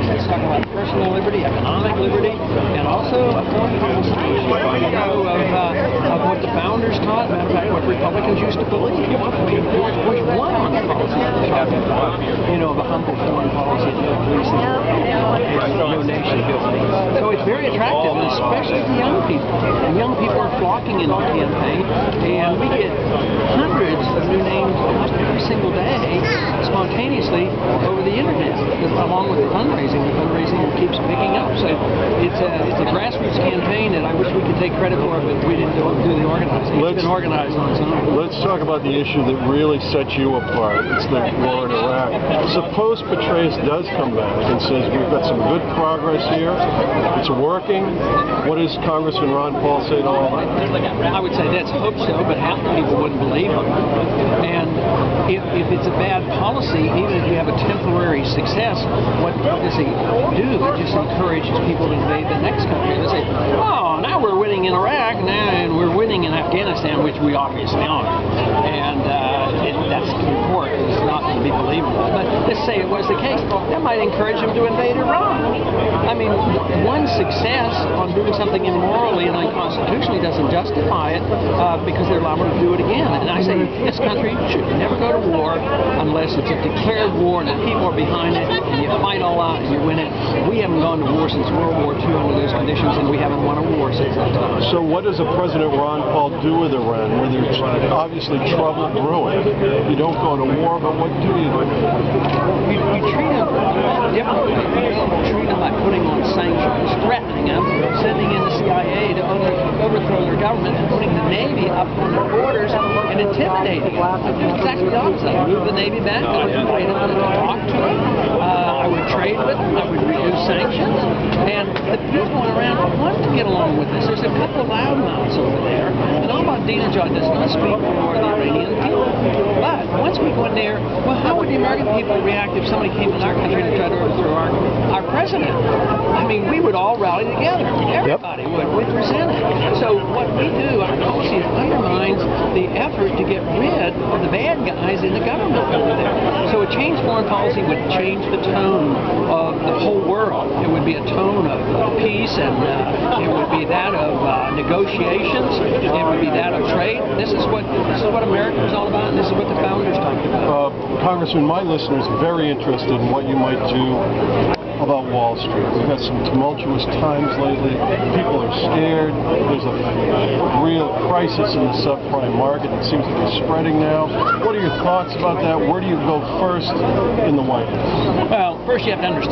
Let's talk about personal liberty, economic liberty, and also foreign policy. Of what the founders taught, matter of fact, what Republicans used to believe. George Bush won on the policy of a humble foreign policy, no nation building. So it's very attractive, and especially to young people. And young people are flocking into the campaign, and we get hundreds of new names almost every single day, spontaneously over the internet, along with the fundraising. The fundraising keeps picking up. So it's a grassroots campaign, and I wish we could take credit for it, but we didn't do the organizing. It's been organized on its own. Let's talk about the issue that really sets you apart. It's the war in Iraq. Suppose Petraeus does come back and says we've got some good progress here. It's working. What does Congressman Ron Paul say to all that? I would say let's hope so, but half the people wouldn't believe him. And if it's a bad policy, even if you have a temporary success, what does he do? It just encourages people to invade the next country. They say, oh, now we're winning in Iraq, and we're winning in Afghanistan, which we obviously are. And that's the report. It's not going to be believable. But let's say it was the case. That might encourage him to invade Iran. I mean, one success on doing something immorally and unconstitutionally doesn't justify it because they're liable to do it again. And I say this country should never go to war unless it's a declared war and the people are behind it and you fight all out and you win it. We haven't gone to war since World War II under those conditions, and we haven't won a war since that time. So what does President Ron Paul do with Iran, where there's obviously trouble brewing? You don't go to war, but what do you do? You treat them differently. You treat them like putting on sanctions, threatening them, sending in the CIA to overthrow their government, and putting the Navy up on their borders and intimidating them. I do exactly the opposite. I move the Navy back. I would invite them to talk to them. I would trade with them. I would reduce sanctions. And the people around want to get along with this. There's a couple of loudmouths over there. And Ahmadinejad does not speak for the Iranian people. But once we go in there, well, how would the American people react if somebody came in our country to try to overthrow our president? I mean, we would all rally together. Everybody would. We'd resent it. So what we do, our policy undermines the effort to get rid of the bad guys in the government over there. So a changed foreign policy would change the tone of the whole world. It would be a tone of peace, and it would be that of negotiations. It would be that of trade. This is what America is all about, and this is what the founders talked about. Congressman, my listeners are very interested in what you might do about Wall Street. We've had some tumultuous times lately. People are scared. There's a real crisis in the subprime market. It seems to be spreading now. What are your thoughts about that? Where do you go first in the White House? Well, first you have to understand